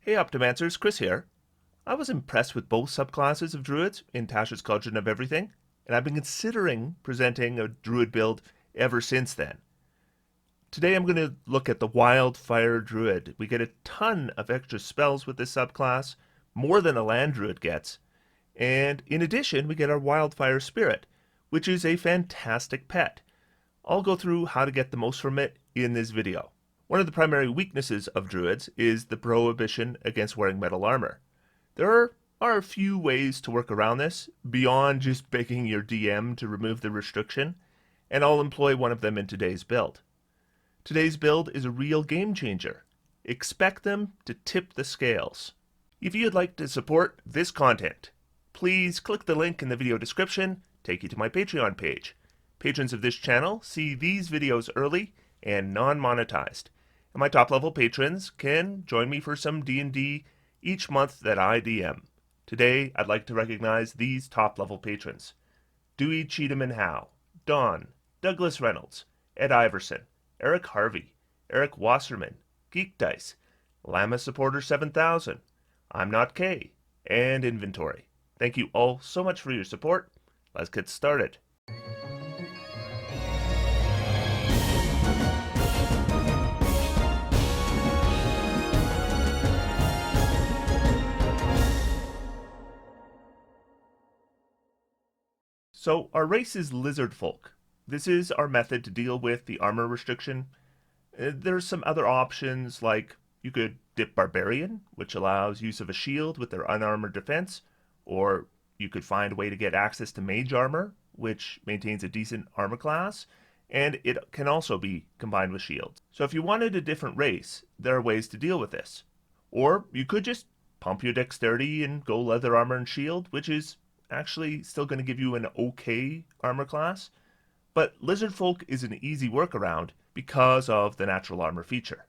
Hey Optimancers, Chris here. I was impressed with both subclasses of druids in Tasha's Cauldron of Everything, and I've been considering presenting a druid build ever since then. Today I'm going to look at the Wildfire Druid. We get a ton of extra spells with this subclass, more than a land druid gets, and in addition we get our Wildfire Spirit, which is a fantastic pet. I'll go through how to get the most from it in this video. One of the primary weaknesses of druids is the prohibition against wearing metal armor. There are a few ways to work around this, beyond just begging your DM to remove the restriction, and I'll employ one of them in today's build. Today's build is a real game changer. Expect them to tip the scales. If you'd like to support this content, please click the link in the video description, take you to my Patreon page. Patrons of this channel see these videos early and non-monetized. And my top level patrons can join me for some D&D each month that I DM. Today, I'd like to recognize these top level patrons: Dewey Cheatham and Howe, Don, Douglas Reynolds, Ed Iverson, Eric Harvey, Eric Wasserman, Geek Dice, Lama Supporter 7000, I'm Not K, and Inventory. Thank you all so much for your support. Let's get started. So our race is Lizard Folk. This is our method to deal with the armor restriction. There's some other options, like you could dip Barbarian, which allows use of a shield with their unarmored defense, or you could find a way to get access to Mage Armor, which maintains a decent armor class, and it can also be combined with shields. So if you wanted a different race, there are ways to deal with this. Or you could just pump your dexterity and go leather armor and shield, which is actually still going to give you an okay armor class, but Lizard Folk is an easy workaround because of the natural armor feature.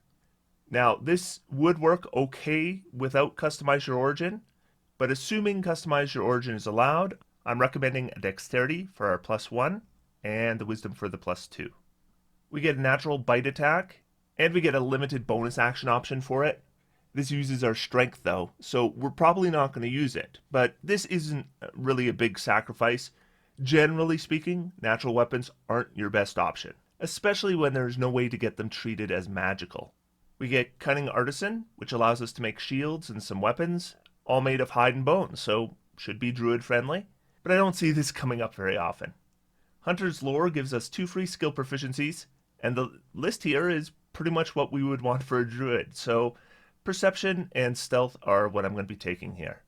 Now, this would work okay without Customize Your Origin, but assuming Customize Your Origin is allowed, I'm recommending a Dexterity for our +1 and the Wisdom for the +2. We get a natural bite attack, and we get a limited bonus action option for it. This uses our strength though, so we're probably not going to use it, but this isn't really a big sacrifice. Generally speaking, natural weapons aren't your best option, especially when there's no way to get them treated as magical. We get Cunning Artisan, which allows us to make shields and some weapons, all made of hide and bone, so should be druid friendly, but I don't see this coming up very often. Hunter's Lore gives us 2 free skill proficiencies, and the list here is pretty much what we would want for a druid, so Perception and Stealth are what I'm going to be taking here.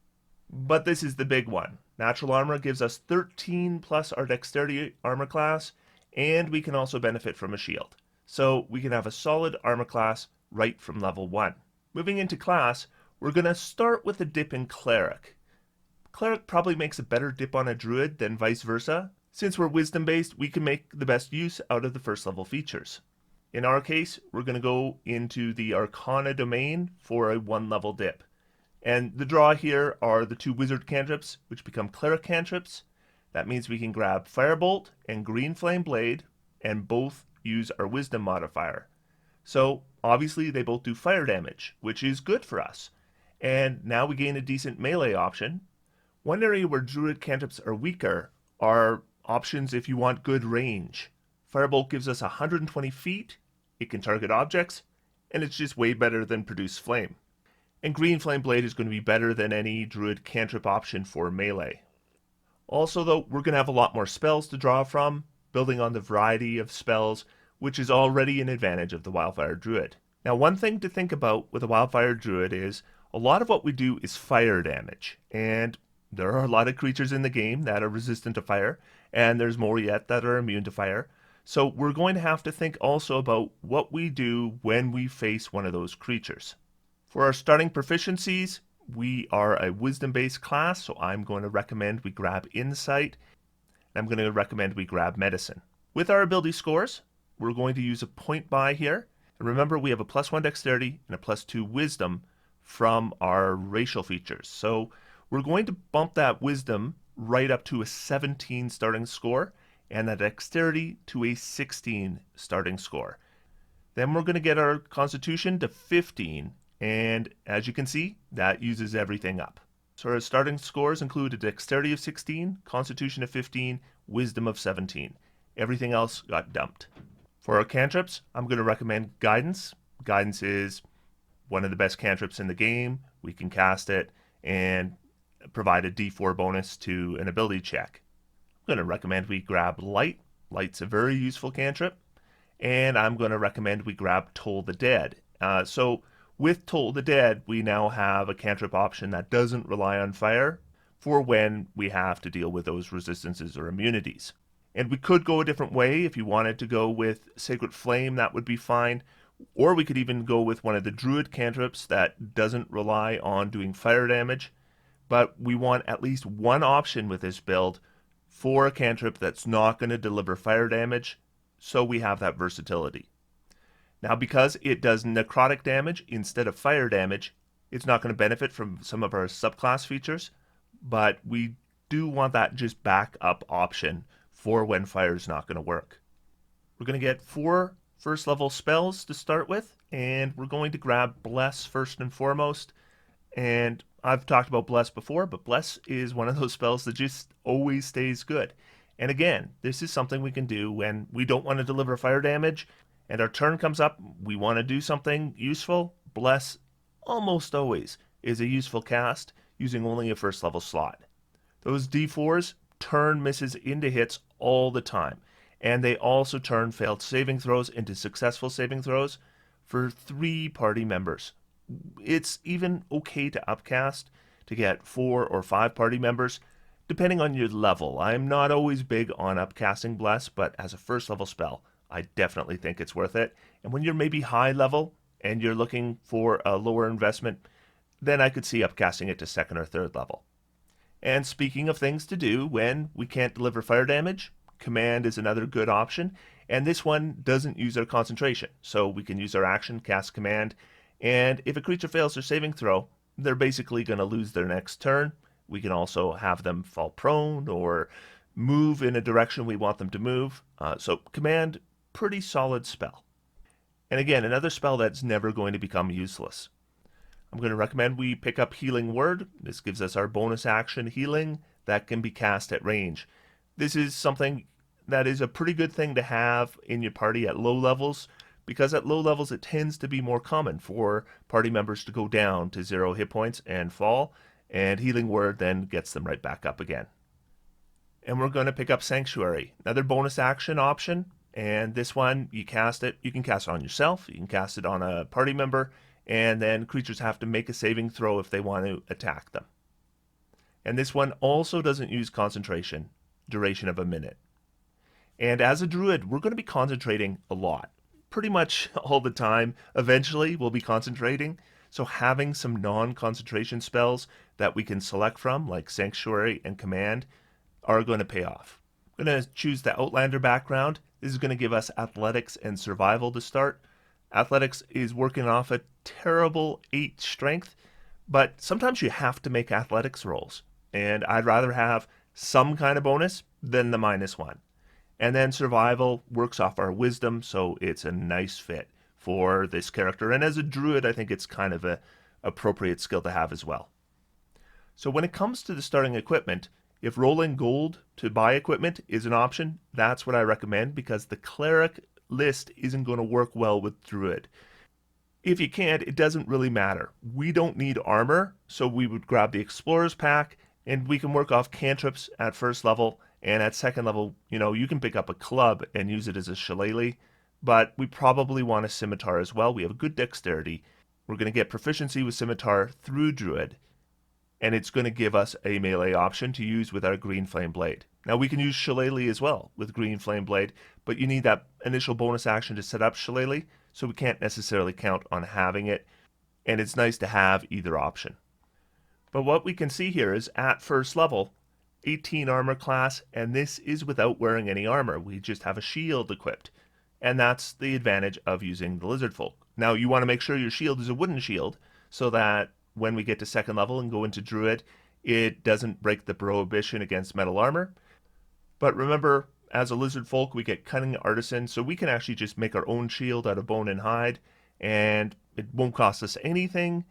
But this is the big one. Natural Armor gives us 13 plus our Dexterity armor class, and we can also benefit from a shield. So we can have a solid armor class right from level 1. Moving into class, we're going to start with a dip in Cleric. Cleric probably makes a better dip on a Druid than vice versa. Since we're Wisdom based, we can make the best use out of the first level features. In our case, we're going to go into the Arcana domain for a 1 level dip. And the draw here are the 2 wizard cantrips, which become cleric cantrips. That means we can grab Firebolt and Green Flame Blade, and both use our wisdom modifier. So obviously they both do fire damage, which is good for us. And now we gain a decent melee option. One area where druid cantrips are weaker are options if you want good range. Firebolt gives us 120 feet, it can target objects, and it's just way better than Produce Flame. And Green Flame Blade is going to be better than any druid cantrip option for melee. Also though, we're going to have a lot more spells to draw from, building on the variety of spells, which is already an advantage of the Wildfire Druid. Now one thing to think about with a Wildfire Druid is, a lot of what we do is fire damage, and there are a lot of creatures in the game that are resistant to fire, and there's more yet that are immune to fire. So we're going to have to think also about what we do when we face one of those creatures. For our starting proficiencies, we are a wisdom-based class, so I'm going to recommend we grab Insight, and I'm going to recommend we grab Medicine. With our ability scores, we're going to use a point buy here. And remember, we have a +1 Dexterity and a +2 Wisdom from our racial features. So we're going to bump that Wisdom right up to a 17 starting score, and that Dexterity to a 16 starting score. Then we're going to get our Constitution to 15, and as you can see, that uses everything up. So our starting scores include a dexterity of 16, constitution of 15, wisdom of 17. Everything else got dumped. For our cantrips, I'm going to recommend guidance. Guidance is one of the best cantrips in the game. We can cast it and provide a d4 bonus to an ability check. I'm going to recommend we grab light. Light's a very useful cantrip. And I'm going to recommend we grab Toll the Dead. So with Toll the Dead, we now have a cantrip option that doesn't rely on fire for when we have to deal with those resistances or immunities. And we could go a different way. If you wanted to go with Sacred Flame, that would be fine. Or we could even go with one of the Druid cantrips that doesn't rely on doing fire damage. But we want at least one option with this build for a cantrip that's not going to deliver fire damage, so we have that versatility. Now, because it does necrotic damage instead of fire damage, it's not going to benefit from some of our subclass features, but we do want that just backup option for when fire is not going to work. We're going to get 4 first level spells to start with, and we're going to grab Bless first and foremost. And I've talked about Bless before, but Bless is one of those spells that just always stays good. And again, this is something we can do when we don't want to deliver fire damage and our turn comes up, we want to do something useful. Bless almost always is a useful cast using only a first level slot. Those D4s turn misses into hits all the time, and they also turn failed saving throws into successful saving throws for 3 party members. It's even okay to upcast to get 4 or 5 party members, depending on your level. I'm not always big on upcasting Bless, but as a first level spell, I definitely think it's worth it. And when you're maybe high level and you're looking for a lower investment, then I could see upcasting it to 2nd or 3rd level. And speaking of things to do when we can't deliver fire damage, Command is another good option. And this one doesn't use our concentration, so we can use our action, cast Command, and if a creature fails their saving throw, they're basically going to lose their next turn. We can also have them fall prone or move in a direction we want them to move. So Command, pretty solid spell. And again, another spell that's never going to become useless. I'm going to recommend we pick up Healing Word. This gives us our bonus action healing that can be cast at range. This is something that is a pretty good thing to have in your party at low levels, because at low levels it tends to be more common for party members to go down to 0 hit points and fall, and Healing Word then gets them right back up again. And we're going to pick up Sanctuary, another bonus action option, and this one, you can cast it on yourself, you can cast it on a party member, and then creatures have to make a saving throw if they want to attack them. And this one also doesn't use concentration, duration of a minute. And as a druid, we're going to be concentrating a lot. Pretty much all the time. Eventually, we'll be concentrating. So having some non-concentration spells that we can select from, like Sanctuary and Command, are going to pay off. I'm going to choose the Outlander background. This is going to give us Athletics and Survival to start. Athletics is working off a terrible 8 strength, but sometimes you have to make athletics rolls. And I'd rather have some kind of bonus than the -1. And then Survival works off our Wisdom, so it's a nice fit for this character. And as a druid, I think it's kind of a appropriate skill to have as well. So when it comes to the starting equipment, if rolling gold to buy equipment is an option, that's what I recommend, because the Cleric list isn't going to work well with Druid. If you can't, it doesn't really matter. We don't need armor, so we would grab the Explorer's Pack, and we can work off cantrips at first level, and at 2nd level, you can pick up a club and use it as a shillelagh, but we probably want a scimitar as well. We have a good dexterity. We're going to get proficiency with scimitar through Druid, and it's going to give us a melee option to use with our Green Flame Blade. Now, we can use Shillelagh as well with Green Flame Blade, but you need that initial bonus action to set up Shillelagh, so we can't necessarily count on having it, and it's nice to have either option. But what we can see here is at first level, 18 armor class, and this is without wearing any armor. We just have a shield equipped, and that's the advantage of using the Lizard Folk. Now, you want to make sure your shield is a wooden shield, so that when we get to 2nd level and go into Druid, it doesn't break the prohibition against metal armor. But remember, as a Lizard Folk, we get Cunning Artisan, so we can actually just make our own shield out of bone and hide, and It won't cost us anything.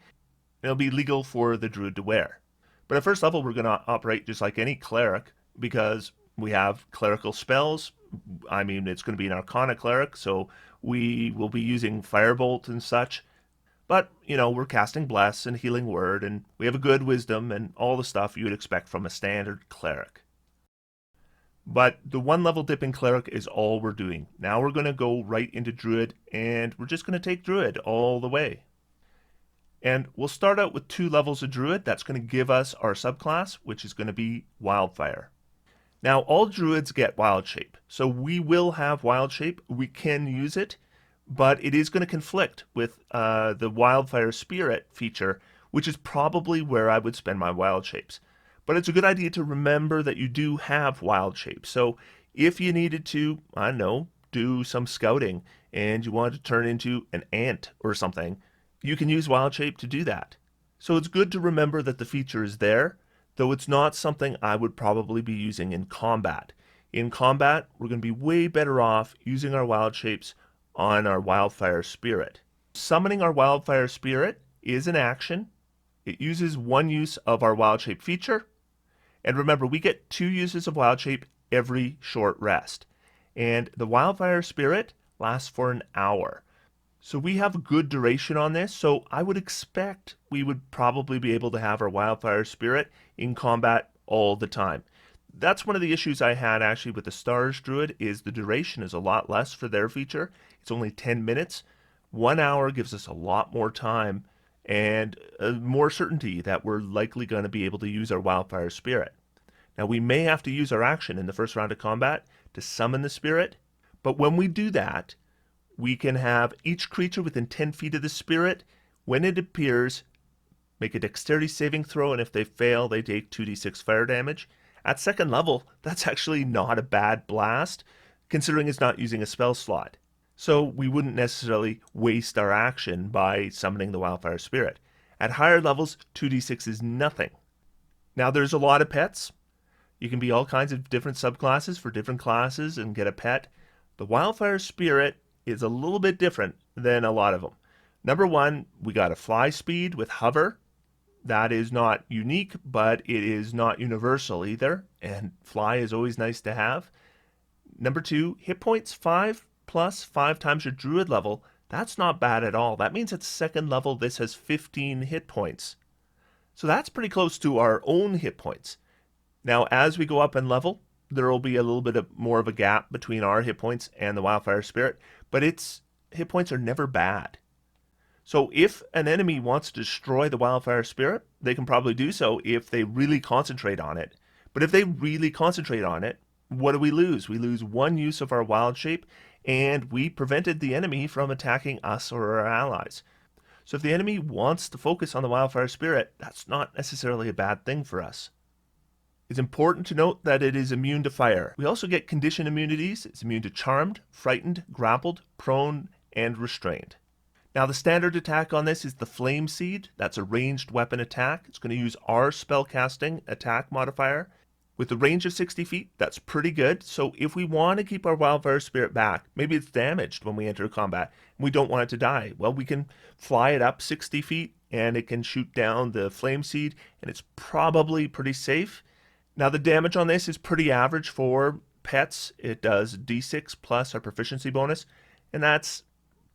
It'll be legal for the druid to wear. But at first level, we're going to operate just like any cleric because we have clerical spells. I mean, it's going to be an Arcana cleric, so we will be using Firebolt and such. But, we're casting Bless and Healing Word, and we have a good Wisdom and all the stuff you would expect from a standard cleric. But the one level dip in cleric is all we're doing. Now we're going to go right into druid, and we're just going to take druid all the way. And we'll start out with 2 levels of druid. That's going to give us our subclass, which is going to be Wildfire. Now, all druids get Wild Shape, so we will have Wild Shape. We can use it, but it is going to conflict with the Wildfire Spirit feature, which is probably where I would spend my Wild Shapes. But it's a good idea to remember that you do have Wild Shape. So if you needed to, I don't know, do some scouting and you wanted to turn into an ant or something, you can use Wild Shape to do that. So it's good to remember that the feature is there, though it's not something I would probably be using in combat. In combat, we're going to be way better off using our Wild Shapes on our Wildfire Spirit. Summoning our Wildfire Spirit is an action. It uses 1 use of our Wild Shape feature. And remember, we get 2 uses of Wild Shape every short rest. And the Wildfire Spirit lasts for an hour. So we have a good duration on this, so I would expect we would probably be able to have our Wildfire Spirit in combat all the time. That's one of the issues I had actually with the Stars Druid, is the duration is a lot less for their feature. It's only 10 minutes. 1 hour gives us a lot more time and more certainty that we're likely going to be able to use our Wildfire Spirit. Now, we may have to use our action in the first round of combat to summon the spirit, but when we do that, we can have each creature within 10 feet of the spirit, when it appears, make a dexterity saving throw, and if they fail, they take 2d6 fire damage. At second level, that's actually not a bad blast, considering it's not using a spell slot. So we wouldn't necessarily waste our action by summoning the Wildfire Spirit. At higher levels, 2d6 is nothing. Now, there's a lot of pets. You can be all kinds of different subclasses for different classes and get a pet. The Wildfire Spirit is a little bit different than a lot of them. Number 1, we got a fly speed with hover. That is not unique, but it is not universal either, and fly is always nice to have. Number 2, hit points 5 plus 5 times your druid level. That's not bad at all. That means at second level this has 15 hit points. So that's pretty close to our own hit points. Now, as we go up in level, there will be a little bit more of a gap between our hit points and the Wildfire Spirit, but its hit points are never bad. So if an enemy wants to destroy the Wildfire Spirit, they can probably do so if they really concentrate on it. But if they really concentrate on it, what do we lose? We lose 1 use of our Wild Shape, and we prevented the enemy from attacking us or our allies. So if the enemy wants to focus on the Wildfire Spirit, that's not necessarily a bad thing for us. It's important to note that it is immune to fire. We also get condition immunities. It's immune to Charmed, Frightened, Grappled, Prone, and Restrained. Now, the standard attack on this is the Flame Seed. That's a ranged weapon attack. It's going to use our spellcasting attack modifier. With a range of 60 feet, that's pretty good. So if we want to keep our Wildfire Spirit back, maybe it's damaged when we enter combat, and we don't want it to die, well, we can fly it up 60 feet, and it can shoot down the Flame Seed, and it's probably pretty safe. Now, the damage on this is pretty average for pets. It does d6 plus our proficiency bonus, and that's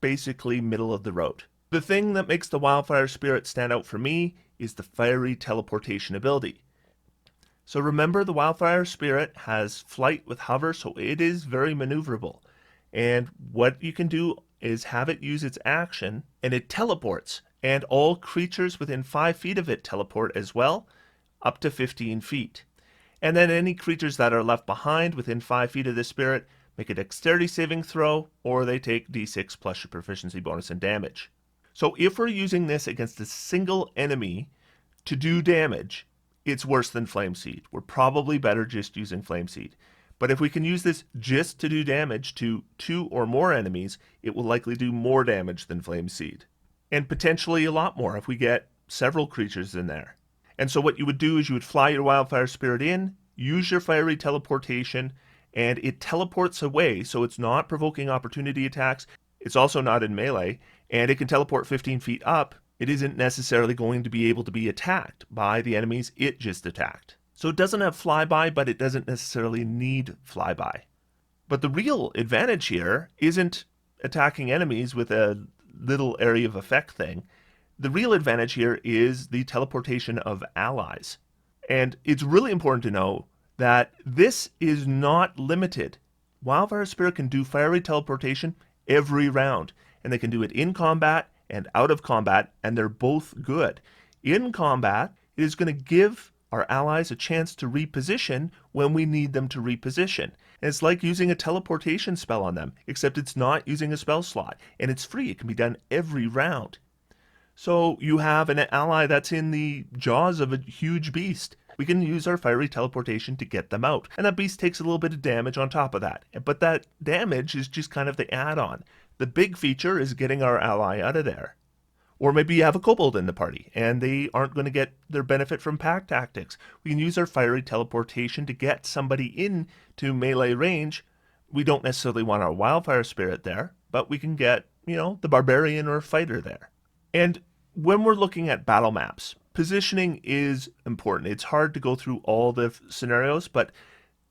basically middle of the road. The thing that makes the Wildfire Spirit stand out for me is the fiery teleportation ability. So remember, the Wildfire Spirit has flight with hover, so it is very maneuverable. And what you can do is have it use its action, and it teleports. And all creatures within 5 feet of it teleport as well, up to 15 feet. And then any creatures that are left behind within 5 feet of the spirit make a dexterity saving throw, or they take d6 plus your proficiency bonus and damage. So if we're using this against a single enemy to do damage, it's worse than Flame Seed. We're probably better just using Flame Seed. But if we can use this just to do damage to 2 or more enemies, it will likely do more damage than Flame Seed. And potentially a lot more if we get several creatures in there. And so what you would do is you would fly your Wildfire Spirit in, use your fiery teleportation, and it teleports away, so it's not provoking opportunity attacks. It's also not in melee, and it can teleport 15 feet up, it isn't necessarily going to be able to be attacked by the enemies it just attacked. So it doesn't have flyby, but it doesn't necessarily need flyby. But the real advantage here isn't attacking enemies with a little area of effect thing. The real advantage here is the teleportation of allies. And it's really important to know that this is not limited. Wildfire Spirit can do fiery teleportation every round, and they can do it in combat and out of combat, and they're both good. In combat, it is going to give our allies a chance to reposition when we need them to reposition. And it's like using a teleportation spell on them, except it's not using a spell slot, and it's free. It can be done every round. So you have an ally that's in the jaws of a huge beast. We can use our fiery teleportation to get them out. And that beast takes a little bit of damage on top of that. But that damage is just kind of the add-on. The big feature is getting our ally out of there. Or maybe you have a kobold in the party, and they aren't going to get their benefit from pack tactics. We can use our fiery teleportation to get somebody into melee range. We don't necessarily want our wildfire spirit there, but we can get, the barbarian or fighter there. And when we're looking at battle maps, positioning is important. It's hard to go through all the scenarios, but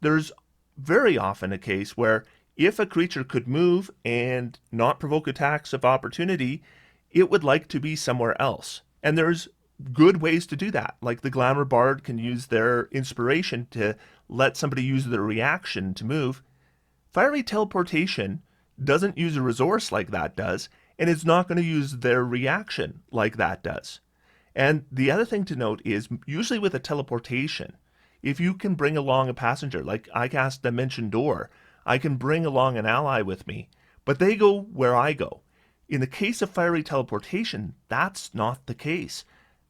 there's very often a case where if a creature could move and not provoke attacks of opportunity, it would like to be somewhere else. And there's good ways to do that. Like the Glamour Bard can use their inspiration to let somebody use their reaction to move. Fiery teleportation doesn't use a resource like that does, and it's not going to use their reaction like that does. And the other thing to note is, usually with a teleportation, if you can bring along a passenger, like I cast Dimension Door, I can bring along an ally with me, but they go where I go. In the case of fiery teleportation, that's not the case.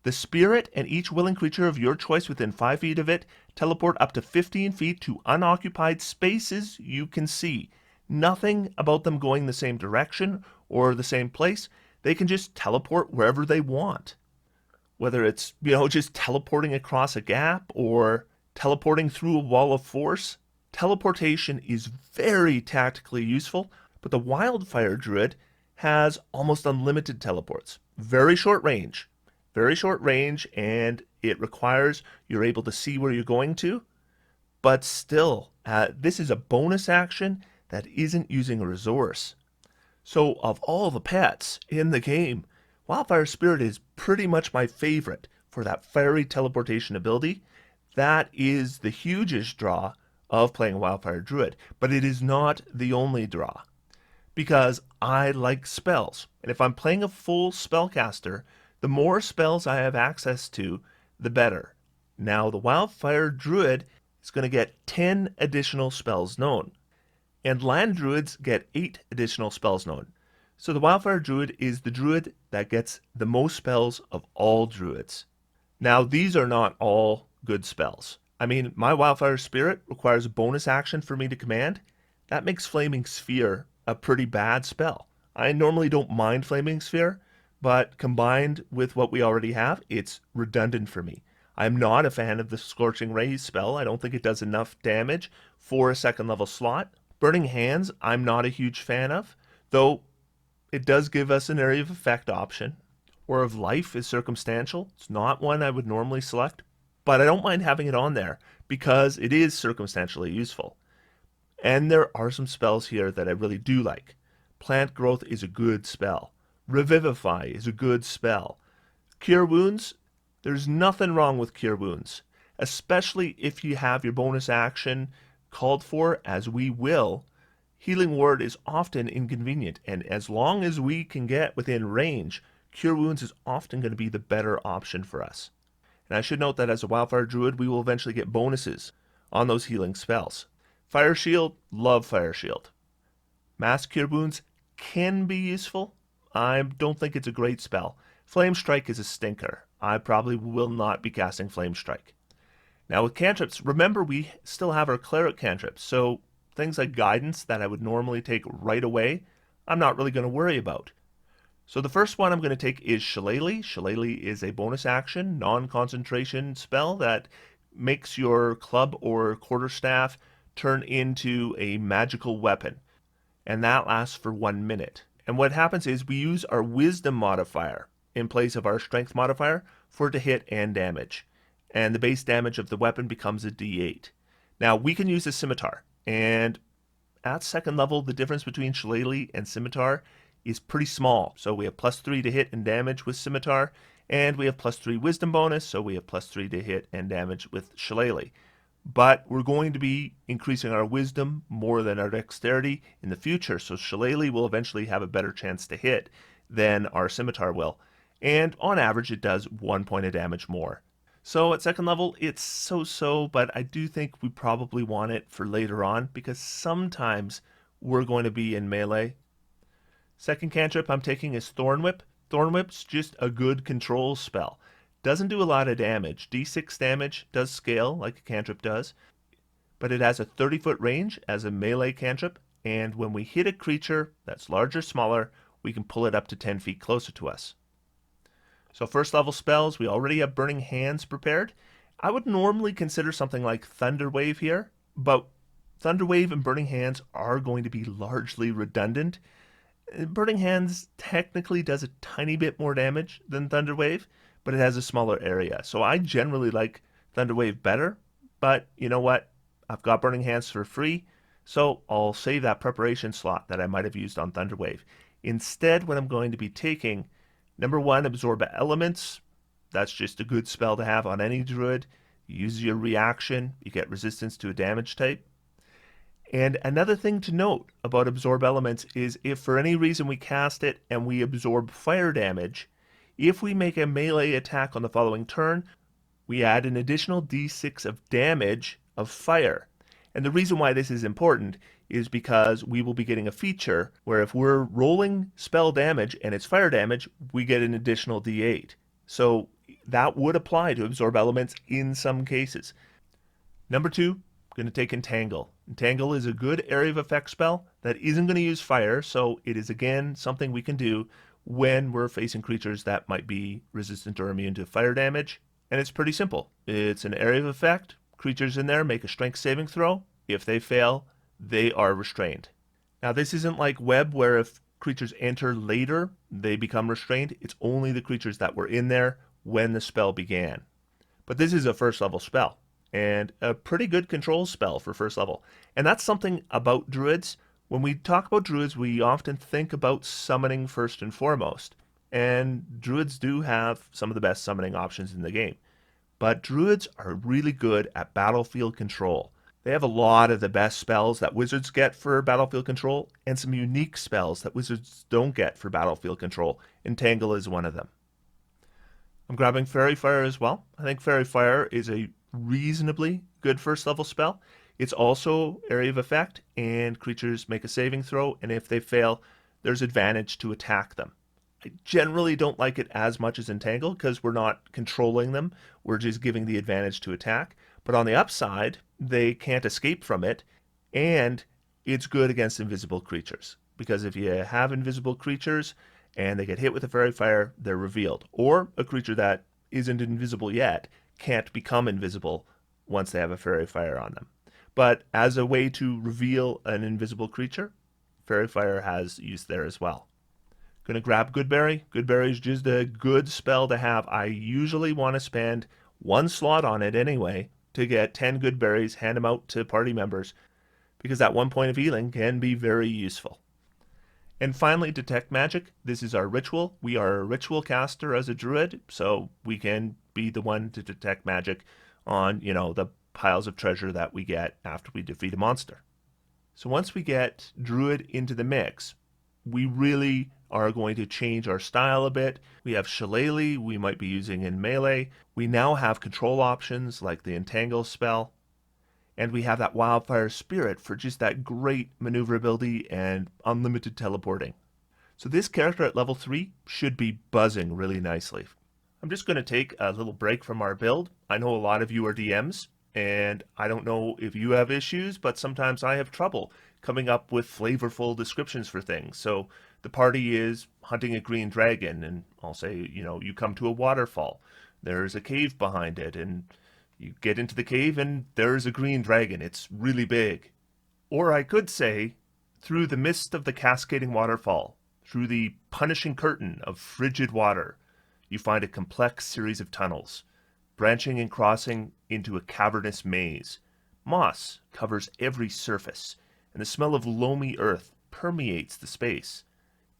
The spirit and each willing creature of your choice within 5 feet of it teleport up to 15 feet to unoccupied spaces you can see. Nothing about them going the same direction or the same place. They can just teleport wherever they want. Whether it's, just teleporting across a gap or teleporting through a wall of force, teleportation is very tactically useful, but the Wildfire Druid has almost unlimited teleports. Very short range, and it requires you're able to see where you're going to, but still, this is a bonus action that isn't using a resource. So of all the pets in the game, Wildfire Spirit is pretty much my favorite for that fiery teleportation ability. That is the hugest draw of playing Wildfire Druid, but it is not the only draw. Because I like spells, and if I'm playing a full spellcaster, the more spells I have access to, the better. Now, the Wildfire Druid is going to get 10 additional spells known, and Land Druids get 8 additional spells known. So the Wildfire Druid is the druid that gets the most spells of all druids. Now, these are not all good spells. I mean, my Wildfire Spirit requires a bonus action for me to command. That makes Flaming Sphere a pretty bad spell. I normally don't mind Flaming Sphere, but combined with what we already have, it's redundant for me. I'm not a fan of the Scorching Rays spell. I don't think it does enough damage for a second level slot. Burning Hands, I'm not a huge fan of, though it does give us an area of effect option. Or of Life is circumstantial. It's not one I would normally select, but I don't mind having it on there because it is circumstantially useful. And there are some spells here that I really do like. Plant Growth is a good spell. Revivify is a good spell. Cure Wounds, there's nothing wrong with Cure Wounds, especially if you have your bonus action called for, as we will. Healing Word is often inconvenient, and as long as we can get within range, Cure Wounds is often going to be the better option for us. And I should note that as a Wildfire Druid, we will eventually get bonuses on those healing spells. Fire Shield, love Fire Shield. Mass Cure Wounds can be useful. I don't think it's a great spell. Flame Strike is a stinker. I probably will not be casting Flame Strike. Now with cantrips, remember we still have our Cleric cantrips, so things like Guidance that I would normally take right away, I'm not really going to worry about. So the first one I'm going to take is Shillelagh. Shillelagh is a bonus action, non-concentration spell that makes your club or quarterstaff turn into a magical weapon. And that lasts for 1 minute. And what happens is we use our wisdom modifier in place of our strength modifier for it to hit and damage. And the base damage of the weapon becomes a d8. Now we can use a scimitar, and at second level the difference between shillelagh and scimitar is pretty small. So we have +3 to hit and damage with scimitar, and we have +3 wisdom bonus, so we have +3 to hit and damage with shillelagh. But we're going to be increasing our wisdom more than our dexterity in the future, so shillelagh will eventually have a better chance to hit than our scimitar will. And on average, it does 1 point of damage more. So at second level, it's so-so, but I do think we probably want it for later on, because sometimes we're going to be in melee. Second cantrip I'm taking is Thorn Whip. Thorn Whip's just a good control spell. Doesn't do a lot of damage. D6 damage does scale like a cantrip does, but it has a 30-foot range as a melee cantrip, and when we hit a creature that's large or smaller, we can pull it up to 10 feet closer to us. So first level spells, we already have Burning Hands prepared. I would normally consider something like Thunder Wave here, but Thunder Wave and Burning Hands are going to be largely redundant. Burning Hands technically does a tiny bit more damage than Thunder Wave, but it has a smaller area. So I generally like Thunder Wave better, but you know what? I've got Burning Hands for free, so I'll save that preparation slot that I might have used on Thunder Wave. Instead, what I'm going to be taking, number 1, Absorb Elements. That's just a good spell to have on any druid. You use your reaction, you get resistance to a damage type. And another thing to note about Absorb Elements is if for any reason we cast it and we absorb fire damage, if we make a melee attack on the following turn, we add an additional d6 of damage of fire. And the reason why this is important is because we will be getting a feature where if we're rolling spell damage and it's fire damage, we get an additional d8. So that would apply to Absorb Elements in some cases. Number 2, I'm going to take Entangle. Entangle is a good area of effect spell that isn't going to use fire, so it is again something we can do when we're facing creatures that might be resistant or immune to fire damage. And it's pretty simple. It's an area of effect. Creatures in there make a strength saving throw. If they fail, they are restrained. Now this isn't like Web where if creatures enter later, they become restrained. It's only the creatures that were in there when the spell began. But this is a first level spell, and a pretty good control spell for first level. And that's something about druids. When we talk about druids, we often think about summoning first and foremost. And druids do have some of the best summoning options in the game. But druids are really good at battlefield control. They have a lot of the best spells that wizards get for battlefield control, and some unique spells that wizards don't get for battlefield control. Entangle is one of them. I'm grabbing Fairy Fire as well. I think Fairy Fire is a reasonably good first level spell. It's also area of effect, and creatures make a saving throw, and if they fail, there's advantage to attack them. I generally don't like it as much as Entangle because we're not controlling them, we're just giving the advantage to attack. But on the upside, they can't escape from it, and it's good against invisible creatures. Because if you have invisible creatures and they get hit with a Fairy Fire, they're revealed. Or a creature that isn't invisible yet can't become invisible once they have a Fairy Fire on them. But as a way to reveal an invisible creature, Fairy Fire has use there as well. Gonna grab Goodberry. Goodberry is just a good spell to have. I usually want to spend 1 slot on it anyway to get 10 good berries, hand them out to party members, because that 1 point of healing can be very useful. And finally, Detect Magic. This is our ritual. We are a ritual caster as a druid, so we can be the one to detect magic on, the piles of treasure that we get after we defeat a monster. So once we get druid into the mix, we really are going to change our style a bit. We have shillelagh we might be using in melee. We now have control options like the Entangle spell. And we have that Wildfire Spirit for just that great maneuverability and unlimited teleporting. So this character at level 3 should be buzzing really nicely. I'm just going to take a little break from our build. I know a lot of you are DMs, and I don't know if you have issues, but sometimes I have trouble coming up with flavorful descriptions for things. So the party is hunting a green dragon, and I'll say, you come to a waterfall. There's a cave behind it, and you get into the cave and there's a green dragon. It's really big. Or I could say, through the mist of the cascading waterfall, Through the punishing curtain of frigid water, you find a complex series of tunnels, branching and crossing into a cavernous maze. Moss covers every surface, and the smell of loamy earth permeates the space.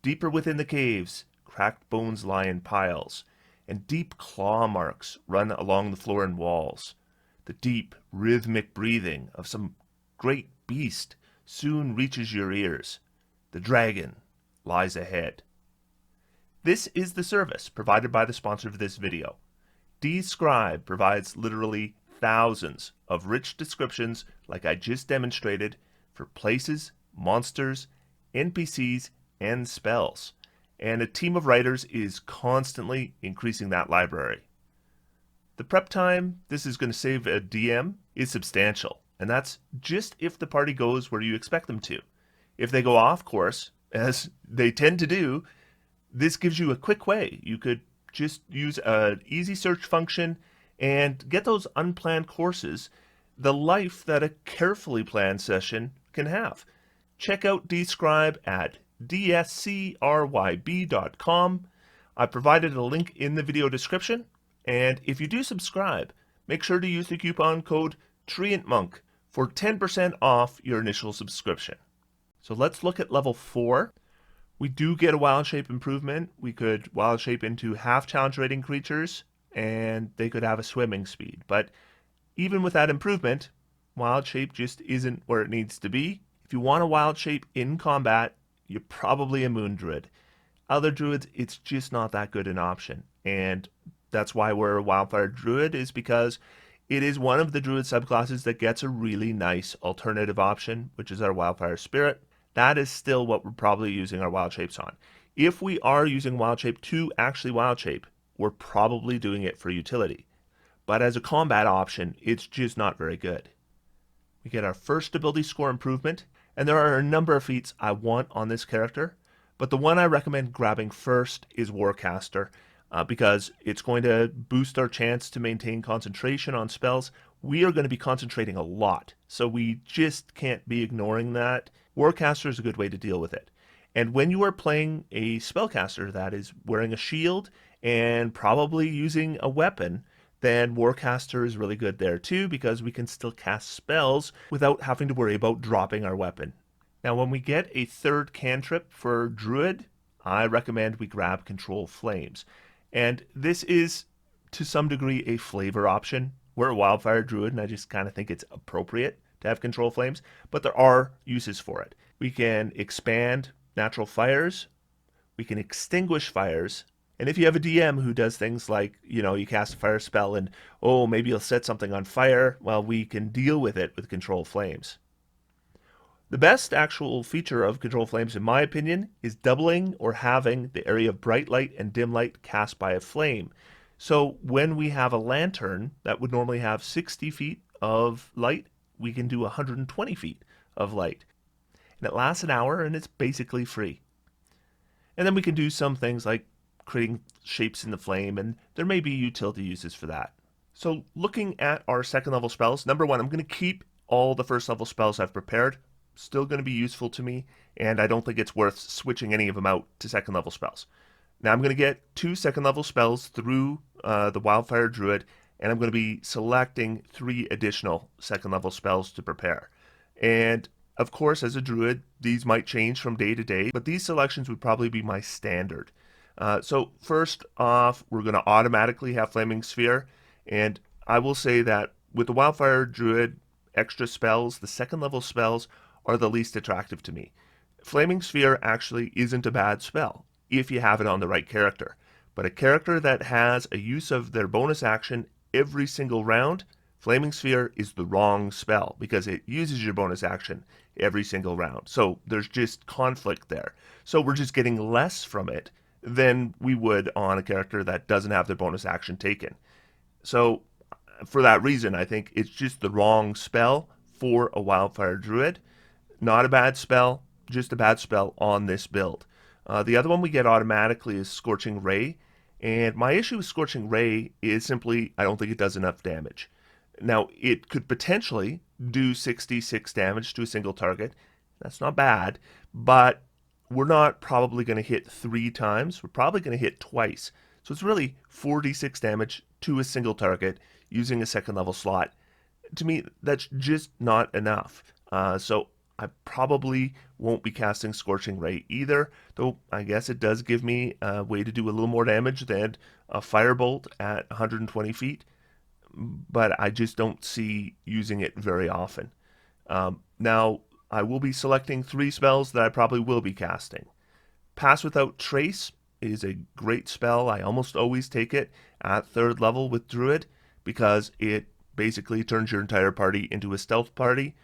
Deeper within the caves, cracked bones lie in piles, and deep claw marks run along the floor and walls. The deep, rhythmic breathing of some great beast soon reaches your ears. The dragon lies ahead. This is the service provided by the sponsor of this video. Describe provides literally thousands of rich descriptions, like I just demonstrated, for places, monsters, NPCs, and spells. And a team of writers is constantly increasing that library. The prep time this is going to save a DM is substantial, and that's just if the party goes where you expect them to. If they go off course, as they tend to do, this gives you a quick way. You could just use an easy search function and get those unplanned courses the life that a carefully planned session can have. Check out Describe at dscryb.com. I provided a link in the video description, and if you do subscribe, make sure to use the coupon code TreantMonk for 10% off your initial subscription. So let's look at level 4. We do get a wild shape improvement. We could wild shape into half challenge rating creatures, and they could have a swimming speed. But even with that improvement, wild shape just isn't where it needs to be. If you want a wild shape in combat, you're probably a moon druid. Other druids, it's just not that good an option. And that's why we're a Wildfire Druid, is because it is one of the druid subclasses that gets a really nice alternative option, which is our Wildfire Spirit. That is still what we're probably using our wild shapes on. If we are using wild shape to actually wild shape, we're probably doing it for utility. But as a combat option, it's just not very good. We get our first ability score improvement, and there are a number of feats I want on this character, but the one I recommend grabbing first is Warcaster, because it's going to boost our chance to maintain concentration on spells. We are going to be concentrating a lot, so we just can't be ignoring that. Warcaster is a good way to deal with it. And when you are playing a spellcaster that is wearing a shield and probably using a weapon, then Warcaster is really good there too, because we can still cast spells without having to worry about dropping our weapon. Now, when we get a third cantrip for Druid, I recommend we grab Control Flames. And this is, to some degree, a flavor option. We're a Wildfire Druid, and I just kind of think it's appropriate to have Control Flames, but there are uses for it. We can expand natural fires, we can extinguish fires, and if you have a DM who does things like, you cast a fire spell and, maybe you'll set something on fire, well, we can deal with it with Control Flames. The best actual feature of Control Flames, in my opinion, is doubling or halving the area of bright light and dim light cast by a flame. So when we have a lantern that would normally have 60 feet of light, we can do 120 feet of light. And it lasts an hour, and it's basically free. And then we can do some things like creating shapes in the flame, and there may be utility uses for that. So looking at our second level spells, number 1, I'm going to keep all the first level spells I've prepared. Still going to be useful to me, and I don't think it's worth switching any of them out to second level spells. Now I'm going to get 2 second level spells through the Wildfire Druid, and I'm going to be selecting 3 additional second level spells to prepare. And of course, as a druid, these might change from day to day, but these selections would probably be my standard. So first off, we're going to automatically have Flaming Sphere, and I will say that with the Wildfire Druid extra spells, the second level spells are the least attractive to me. Flaming Sphere actually isn't a bad spell if you have it on the right character, but a character that has a use of their bonus action every single round, Flaming Sphere is the wrong spell because it uses your bonus action every single round. So there's just conflict there. So we're just getting less from it than we would on a character that doesn't have their bonus action taken. So for that reason, I think it's just the wrong spell for a Wildfire Druid. Not a bad spell, just a bad spell on this build. The other one we get automatically is Scorching Ray. And my issue with Scorching Ray is simply I don't think it does enough damage. Now, it could potentially do 66 damage to a single target. That's not bad, but we're not probably going to hit 3 times. We're probably going to hit twice. So it's really 4d6 damage to a single target using a second level slot. To me, that's just not enough. So I probably won't be casting Scorching Ray either, though I guess it does give me a way to do a little more damage than a Firebolt at 120 feet, but I just don't see using it very often. Now, I will be selecting 3 spells that I probably will be casting. Pass Without Trace is a great spell. I almost always take it at 3rd level with Druid because it basically turns your entire party into a stealth party.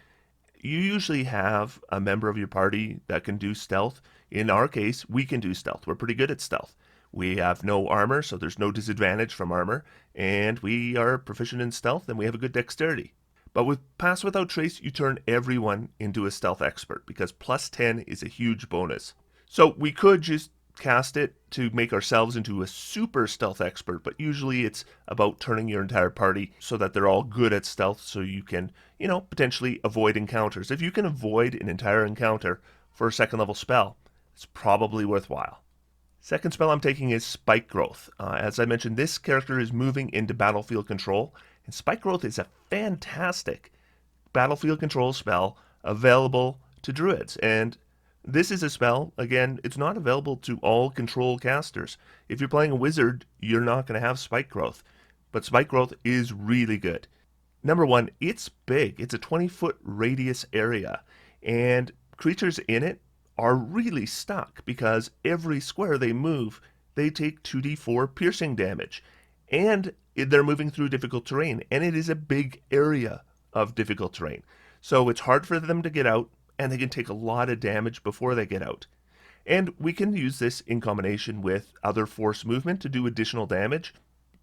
You usually have a member of your party that can do stealth. In our case, we can do stealth. We're pretty good at stealth. We have no armor, so there's no disadvantage from armor, and we are proficient in stealth, and we have a good dexterity. But with Pass Without Trace, you turn everyone into a stealth expert, because plus 10 is a huge bonus. So we could just cast it to make ourselves into a super stealth expert, but usually it's about turning your entire party so that they're all good at stealth so you can, potentially avoid encounters. If you can avoid an entire encounter for a second level spell, it's probably worthwhile. Second spell I'm taking is Spike Growth. As I mentioned, this character is moving into battlefield control, and Spike Growth is a fantastic battlefield control spell available to druids. And this is a spell, again, it's not available to all control casters. If you're playing a wizard, you're not going to have Spike Growth, but Spike Growth is really good. Number one, it's big. It's a 20-foot radius area, and creatures in it are really stuck because every square they move, they take 2d4 piercing damage. And they're moving through difficult terrain, and it is a big area of difficult terrain. So it's hard for them to get out, and they can take a lot of damage before they get out. And we can use this in combination with other force movement to do additional damage.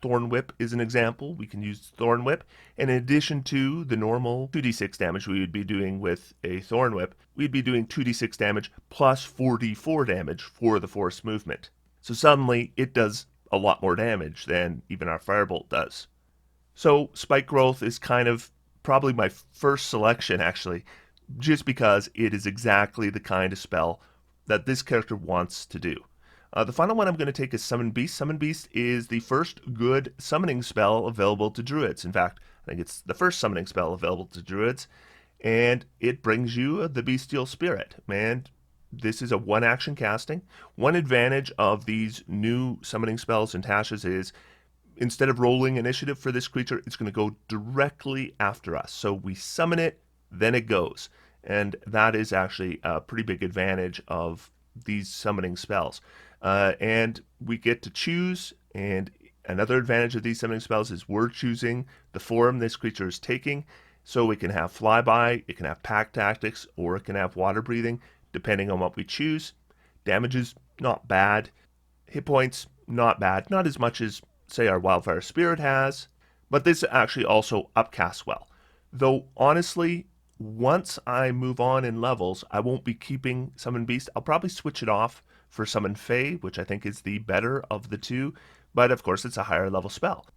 Thorn Whip is an example. We can use Thorn Whip. And in addition to the normal 2d6 damage we would be doing with a Thorn Whip, we'd be doing 2d6 damage plus 4d4 damage for the force movement. So suddenly it does a lot more damage than even our Firebolt does. So Spike Growth is kind of probably my first selection, actually, just because it is exactly the kind of spell that this character wants to do. The final one I'm going to take is Summon Beast. Summon Beast is the first good summoning spell available to druids. In fact, I think it's the first summoning spell available to druids, and it brings you the Bestial Spirit. And this is a one-action casting. One advantage of these new summoning spells and tashes is instead of rolling initiative for this creature, it's going to go directly after us. So we summon it, then it goes. And that is actually a pretty big advantage of these summoning spells. And we get to choose, and another advantage of these summoning spells is we're choosing the form this creature is taking. So it can have flyby, it can have pack tactics, or it can have water breathing, depending on what we choose. Damage is not bad. Hit points, not bad. Not as much as, say, our Wildfire Spirit has. But this actually also upcasts well. Though, honestly, once I move on in levels, I won't be keeping Summon Beast. I'll probably switch it off for Summon Fey, which I think is the better of the two. But, of course, it's a higher level spell.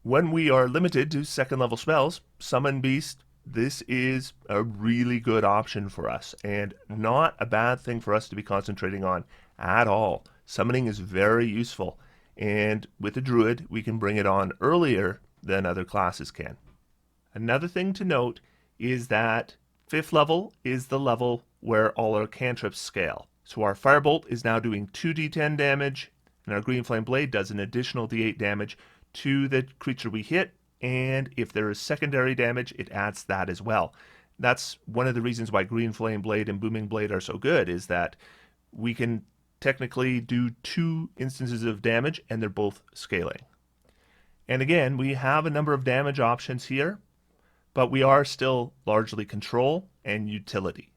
When we are limited to second level spells, Summon Beast, this is a really good option for us, and not a bad thing for us to be concentrating on at all. Summoning is very useful, and with a druid, we can bring it on earlier than other classes can. Another thing to note is that 5th level is the level where all our cantrips scale. So our Firebolt is now doing 2d10 damage, and our Green Flame Blade does an additional d8 damage to the creature we hit, and if there is secondary damage, it adds that as well. That's one of the reasons why Green Flame Blade and Booming Blade are so good, is that we can technically do 2 instances of damage, and they're both scaling. And again, we have a number of damage options here, but we are still largely control and utility.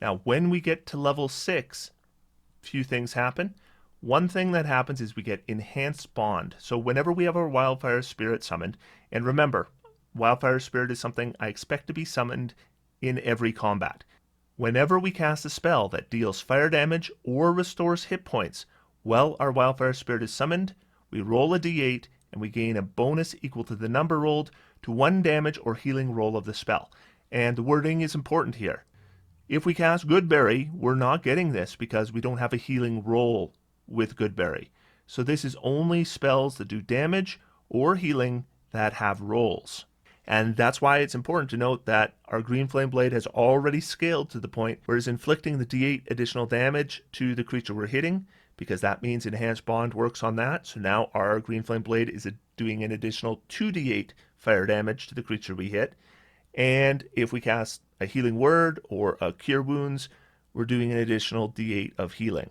Now, when we get to level 6, a few things happen. One thing that happens is we get Enhanced Bond. So whenever we have our Wildfire Spirit summoned, and remember, Wildfire Spirit is something I expect to be summoned in every combat. Whenever we cast a spell that deals fire damage or restores hit points while our Wildfire Spirit is summoned, we roll a d8 and we gain a bonus equal to the number rolled to 1 damage or healing roll of the spell. And the wording is important here. If we cast Goodberry, we're not getting this because we don't have a healing roll with Goodberry. So this is only spells that do damage or healing that have rolls. And that's why it's important to note that our Green Flame Blade has already scaled to the point where it's inflicting the d8 additional damage to the creature we're hitting, because that means Enhanced Bond works on that. So now our Green Flame Blade is doing an additional 2d8 fire damage to the creature we hit. And if we cast a Healing Word or a Cure Wounds, we're doing an additional d8 of healing.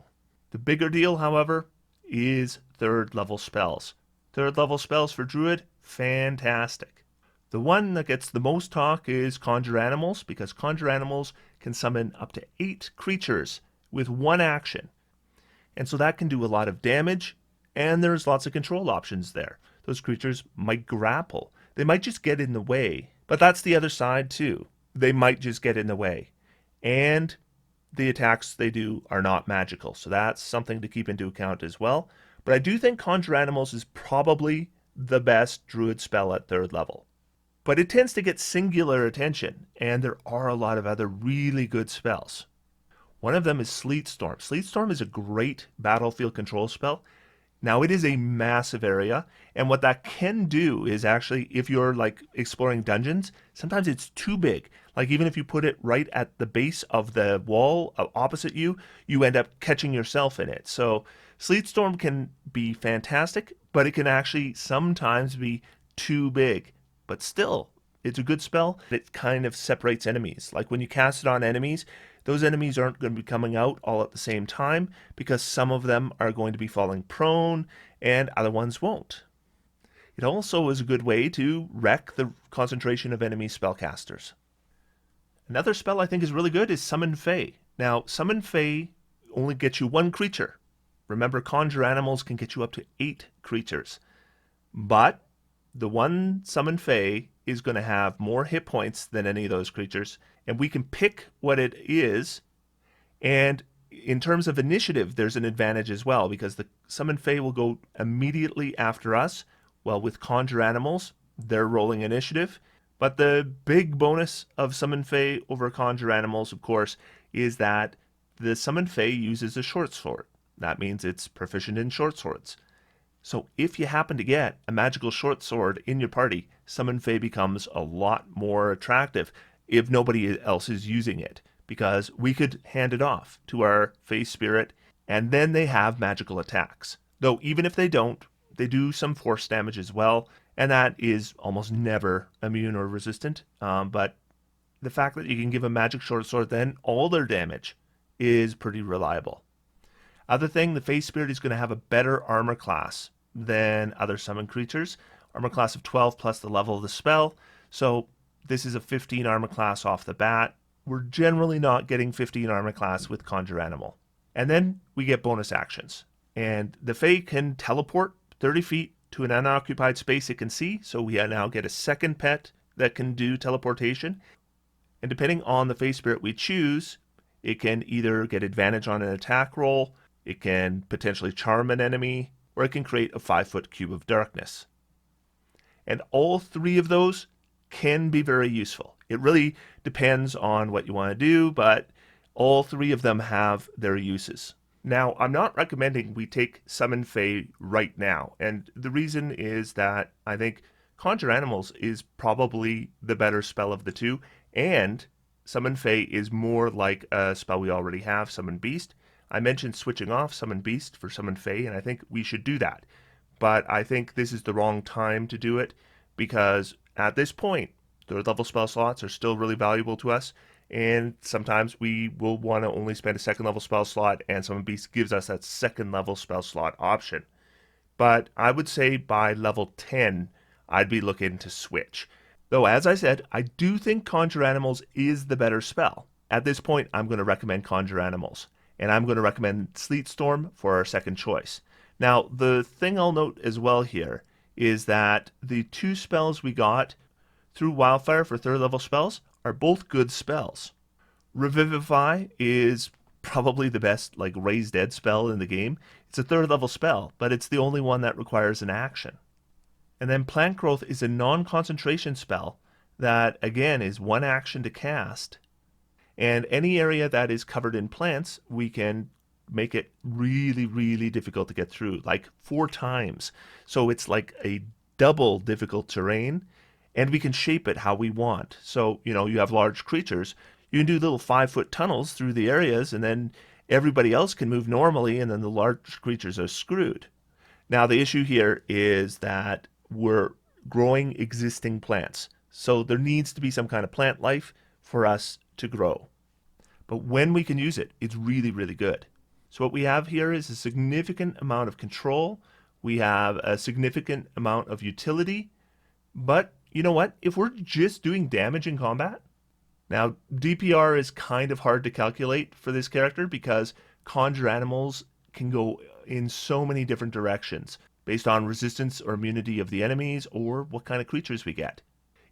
The bigger deal, however, is third level spells. Third level spells for Druid, fantastic. The one that gets the most talk is Conjure Animals, because Conjure Animals can summon up to 8 creatures with one action. And so that can do a lot of damage, and there's lots of control options there. Those creatures might grapple. They might just get in the way, but that's the other side too. They might just get in the way. And the attacks they do are not magical, so that's something to keep into account as well. But I do think Conjure Animals is probably the best Druid spell at third level. But it tends to get singular attention, and there are a lot of other really good spells. One of them is Sleet Storm. Sleet Storm is a great battlefield control spell. Now, it is a massive area, and what that can do is actually, if you're like exploring dungeons, sometimes it's too big. Like even if you put it right at the base of the wall opposite you, you end up catching yourself in it. So Sleet Storm can be fantastic, but it can actually sometimes be too big. But still, it's a good spell. It kind of separates enemies. Like when you cast it on enemies, those enemies aren't going to be coming out all at the same time because some of them are going to be falling prone and other ones won't. It also is a good way to wreck the concentration of enemy spellcasters. Another spell I think is really good is Summon Fae. Now, Summon Fae only gets you 1 creature. Remember, Conjure Animals can get you up to 8 creatures. But the one Summon Fae is going to have more hit points than any of those creatures, and we can pick what it is. And in terms of initiative, there's an advantage as well, because the Summon Fae will go immediately after us. Well, with Conjure Animals, they're rolling initiative. But the big bonus of Summon Fae over Conjure Animals, of course, is that the Summon Fae uses a short sword. That means it's proficient in short swords. So if you happen to get a magical short sword in your party, Summon Fae becomes a lot more attractive if nobody else is using it, because we could hand it off to our Fae Spirit, and then they have magical attacks. Though even if they don't, they do some force damage as well, and that is almost never immune or resistant. But the fact that you can give a magic short sword then all their damage is pretty reliable. Other thing, the Fae Spirit is going to have a better armor class than other summon creatures. Armor class of 12 plus the level of the spell. So this is a 15 armor class off the bat. We're generally not getting 15 armor class with Conjure Animal. And then we get bonus actions. And the Fae can teleport 30 feet to an unoccupied space it can see. So we now get a second pet that can do teleportation. And depending on the Fae Spirit we choose, it can either get advantage on an attack roll, it can potentially charm an enemy, or it can create a 5-foot cube of darkness. And all 3 of those can be very useful. It really depends on what you want to do, but all 3 of them have their uses. Now, I'm not recommending we take Summon Fae right now, and the reason is that I think Conjure Animals is probably the better spell of the 2, and Summon Fae is more like a spell we already have, Summon Beast. I mentioned switching off Summon Beast for Summon Fae, and I think we should do that. But I think this is the wrong time to do it, because at this point, third level spell slots are still really valuable to us, and sometimes we will want to only spend a second level spell slot, and Summon Beast gives us that second level spell slot option. But I would say by level 10, I'd be looking to switch. Though, as I said, I do think Conjure Animals is the better spell. At this point, I'm going to recommend Conjure Animals, and I'm going to recommend Sleet Storm for our second choice. Now, the thing I'll note as well here is that the 2 spells we got through Wildfire for third level spells are both good spells. Revivify is probably the best Raise Dead spell in the game. It's a third level spell, but it's the only one that requires an action. And then Plant Growth is a non-concentration spell that, again, is 1 action to cast. And any area that is covered in plants, we can make it really, really difficult to get through, like 4 times. So it's like a double difficult terrain, and we can shape it how we want. So, you have large creatures, you can do little 5-foot tunnels through the areas, and then everybody else can move normally, and then the large creatures are screwed. Now, the issue here is that we're growing existing plants. So there needs to be some kind of plant life for us to grow. But when we can use it, it's really, really good. So what we have here is a significant amount of control. We have a significant amount of utility. But you know what? If we're just doing damage in combat, now DPR is kind of hard to calculate for this character because conjure animals can go in so many different directions based on resistance or immunity of the enemies or what kind of creatures we get.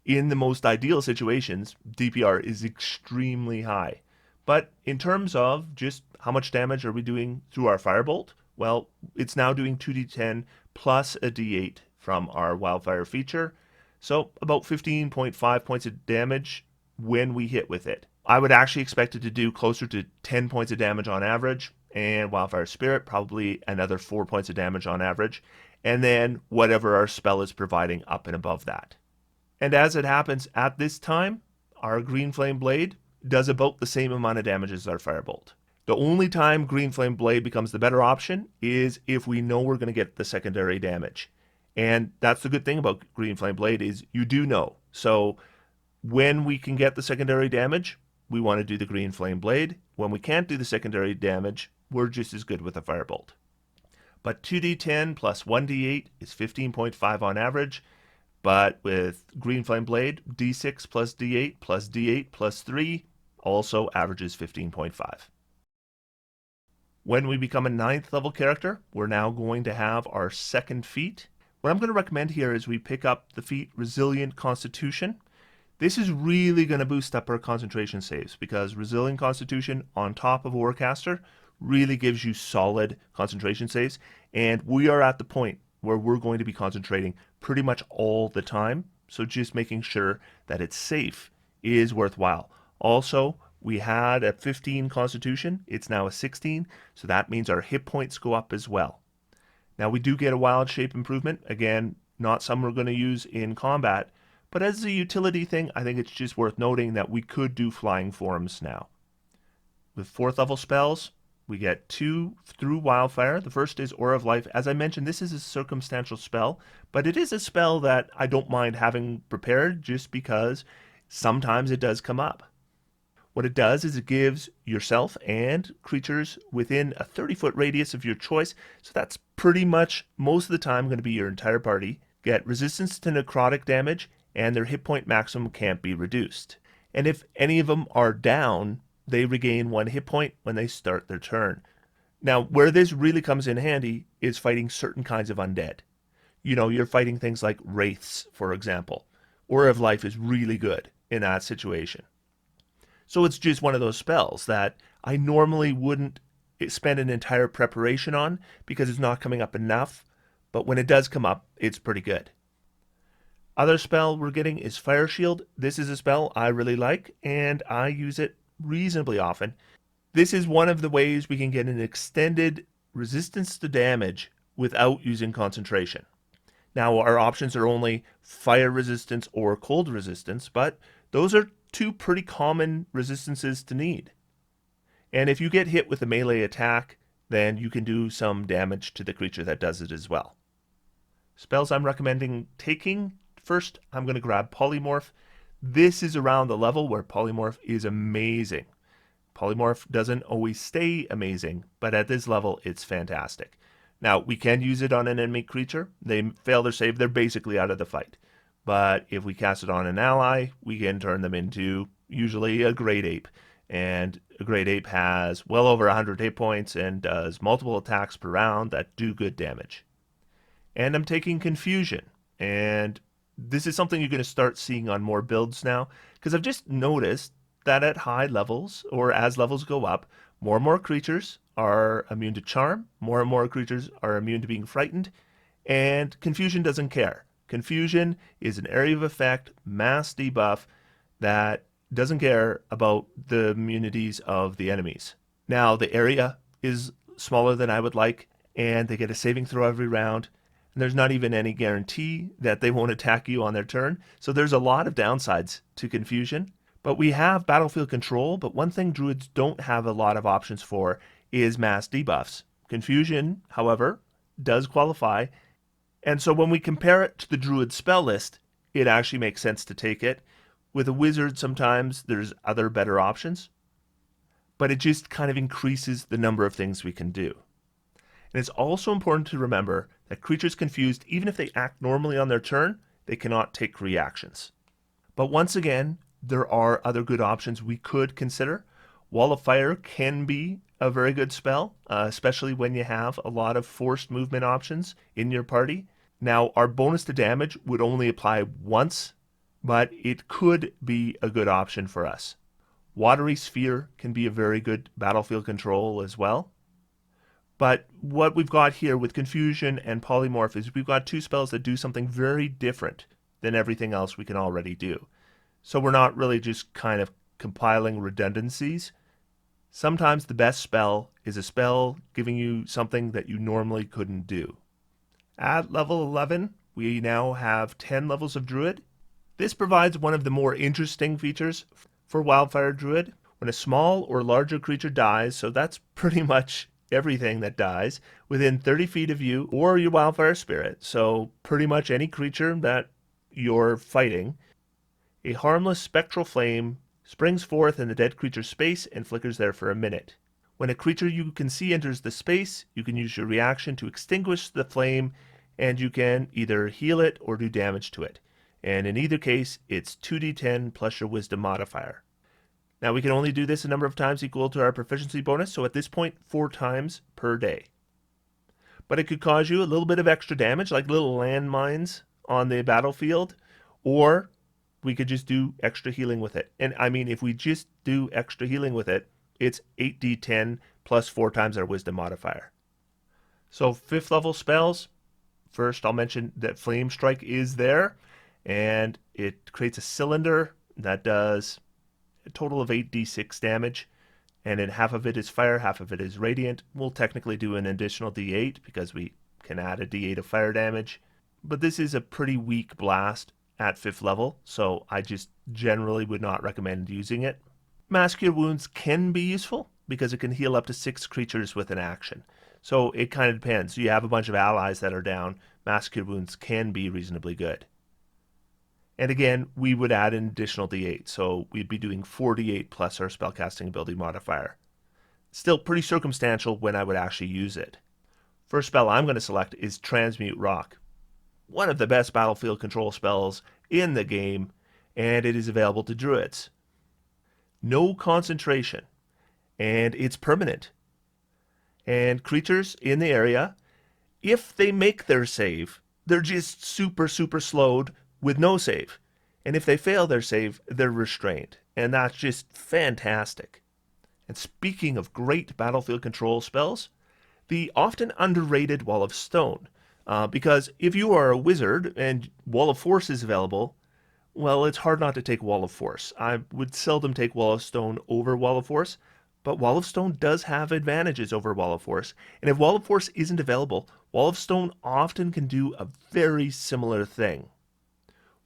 In the most ideal situations, DPR is extremely high. But in terms of just how much damage are we doing through our Firebolt, well, it's now doing 2d10 plus a d8 from our Wildfire feature. So about 15.5 points of damage when we hit with it. I would actually expect it to do closer to 10 points of damage on average, and Wildfire Spirit probably another 4 points of damage on average, and then whatever our spell is providing up and above that. And as it happens at this time, our Green Flame Blade does about the same amount of damage as our Firebolt. The only time Green Flame Blade becomes the better option is if we know we're going to get the secondary damage. And that's the good thing about Green Flame Blade is you do know. So when we can get the secondary damage, we want to do the Green Flame Blade. When we can't do the secondary damage, we're just as good with a Firebolt. But 2d10 plus 1d8 is 15.5 on average. But with Green Flame Blade, d6 plus d8 plus d8 plus 3 also averages 15.5. When we become a 9th level character, we're now going to have our second feat. What I'm going to recommend here is we pick up the feat Resilient Constitution. This is really going to boost up our concentration saves because Resilient Constitution on top of Warcaster really gives you solid concentration saves, and we are at the point where we're going to be concentrating pretty much all the time, so just making sure that it's safe is worthwhile. Also, we had a 15 constitution, it's now a 16, so that means our hit points go up as well. Now we do get a wild shape improvement, again, not some we're going to use in combat, but as a utility thing, I think it's just worth noting that we could do flying forms now. With 4th level spells, we get 2 through Wildfire. The first is Aura of Life. As I mentioned, this is a circumstantial spell, but it is a spell that I don't mind having prepared just because sometimes it does come up. What it does is it gives yourself and creatures within a 30-foot radius of your choice, so that's pretty much most of the time going to be your entire party, get resistance to necrotic damage, and their hit point maximum can't be reduced. And if any of them are down, they regain 1 hit point when they start their turn. Now, where this really comes in handy is fighting certain kinds of undead. You're fighting things like wraiths, for example. Aura of Life is really good in that situation. So it's just one of those spells that I normally wouldn't spend an entire preparation on because it's not coming up enough, but when it does come up, it's pretty good. Other spell we're getting is Fire Shield. This is a spell I really like, and I use it reasonably often. This is one of the ways we can get an extended resistance to damage without using concentration. Now our options are only fire resistance or cold resistance, but those are 2 pretty common resistances to need. And if you get hit with a melee attack, then you can do some damage to the creature that does it as well. Spells I'm recommending taking, first I'm going to grab Polymorph. This is around the level where Polymorph is amazing. Polymorph doesn't always stay amazing, but at this level it's fantastic. Now, we can use it on an enemy creature. They fail their save, they're basically out of the fight. But if we cast it on an ally, we can turn them into usually a Great Ape. And a Great Ape has well over 100 hit points and does multiple attacks per round that do good damage. And I'm taking Confusion, and this is something you're going to start seeing on more builds now, because I've just noticed that at high levels, or as levels go up, more and more creatures are immune to charm, more and more creatures are immune to being frightened, and Confusion doesn't care. Confusion is an area of effect, mass debuff, that doesn't care about the immunities of the enemies. Now, the area is smaller than I would like, and they get a saving throw every round. And there's not even any guarantee that they won't attack you on their turn. So there's a lot of downsides to Confusion. But we have battlefield control, but one thing druids don't have a lot of options for is mass debuffs. Confusion, however, does qualify. And so when we compare it to the druid spell list, it actually makes sense to take it. With a wizard, sometimes there's other better options, but it just kind of increases the number of things we can do. And it's also important to remember that creatures confused, even if they act normally on their turn, they cannot take reactions. But once again, there are other good options we could consider. Wall of Fire can be a very good spell, especially when you have a lot of forced movement options in your party. Now, our bonus to damage would only apply once, but it could be a good option for us. Watery Sphere can be a very good battlefield control as well. But what we've got here with Confusion and Polymorph is we've got two spells that do something very different than everything else we can already do. So we're not really just kind of compiling redundancies. Sometimes the best spell is a spell giving you something that you normally couldn't do. At level 11, we now have 10 levels of Druid. This provides one of the more interesting features for Wildfire Druid. When a small or larger creature dies, so that's pretty much everything that dies, within 30 feet of you or your Wildfire Spirit, so pretty much any creature that you're fighting, a harmless spectral flame springs forth in the dead creature's space and flickers there for a minute. When a creature you can see enters the space, you can use your reaction to extinguish the flame, and you can either heal it or do damage to it. And in either case, it's 2d10 plus your wisdom modifier. Now we can only do this a number of times equal to our proficiency bonus, so at this point, 4 times per day. But it could cause you a little bit of extra damage, like little landmines on the battlefield, or we could just do extra healing with it. And I mean, if we just do extra healing with it, it's 8d10 plus 4 times our wisdom modifier. So 5th level spells, first I'll mention that Flame Strike is there, and it creates a cylinder that does a total of 8d6 damage, and then half of it is fire, half of it is radiant. We'll technically do an additional d8 because we can add a d8 of fire damage, but this is a pretty weak blast at 5th level, so I just generally would not recommend using it. Mass Cure Wounds can be useful because it can heal up to 6 creatures with an action. So it kind of depends. You have a bunch of allies that are down, Mass Cure Wounds can be reasonably good. And again, we would add an additional d8, so we'd be doing 4d8 plus our spellcasting ability modifier. Still pretty circumstantial when I would actually use it. First spell I'm going to select is Transmute Rock. One of the best battlefield control spells in the game, and it is available to druids. No concentration, and it's permanent. And creatures in the area, if they make their save, they're just super slowed with no save. And if they fail their save, they're restrained. And that's just fantastic. And speaking of great battlefield control spells, the often underrated Wall of Stone. Because if you are a wizard and Wall of Force is available, well, it's hard not to take Wall of Force. I would seldom take Wall of Stone over Wall of Force, but Wall of Stone does have advantages over Wall of Force. And if Wall of Force isn't available, Wall of Stone often can do a very similar thing.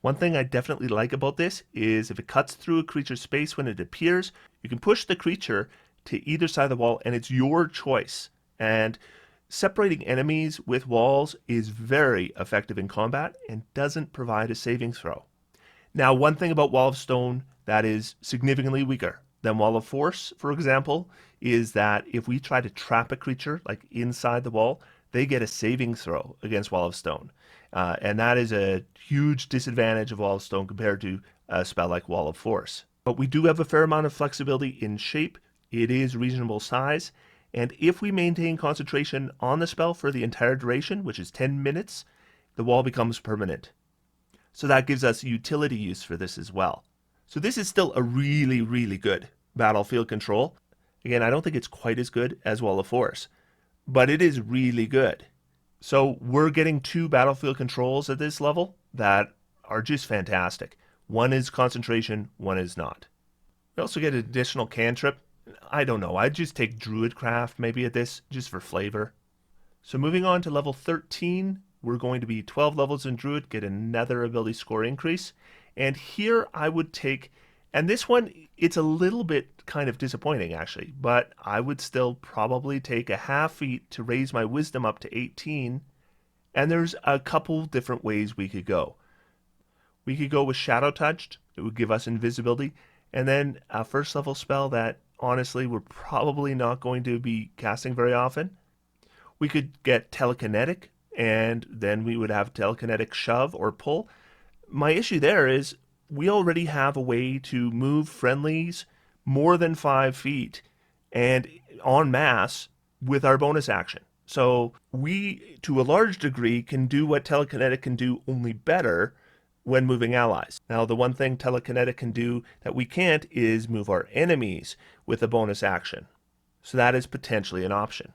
One thing I definitely like about this is if it cuts through a creature's space when it appears, you can push the creature to either side of the wall, and it's your choice. And separating enemies with walls is very effective in combat and doesn't provide a saving throw. Now, one thing about Wall of Stone that is significantly weaker than Wall of Force, for example, is that if we try to trap a creature like inside the wall, they get a saving throw against Wall of Stone. And that is a huge disadvantage of Wall of Stone compared to a spell like Wall of Force. But we do have a fair amount of flexibility in shape. It is reasonable size. And if we maintain concentration on the spell for the entire duration, which is 10 minutes, the wall becomes permanent. So that gives us utility use for this as well. So this is still a really good battlefield control. Again, I don't think it's quite as good as Wall of Force, but it is really good. So we're getting 2 battlefield controls at this level that are just fantastic. One is concentration, one is not. We also get an additional cantrip. I don't know, I'd just take Druidcraft maybe at this, just for flavor. So moving on to level 13, we're going to be 12 levels in Druid, get another ability score increase. And here I would take, and this one, it's a little bit kind of disappointing actually, but I would still probably take a half feat to raise my wisdom up to 18. And there's a couple different ways we could go. We could go with Shadow Touched, it would give us invisibility, and then a first level spell that honestly we're probably not going to be casting very often. We could get Telekinetic, and then we would have Telekinetic Shove or Pull. My issue there is we already have a way to move friendlies more than 5 feet and en masse with our bonus action. So we, to a large degree, can do what Telekinetic can do, only better when moving allies. Now, the one thing Telekinetic can do that we can't is move our enemies with a bonus action. So that is potentially an option.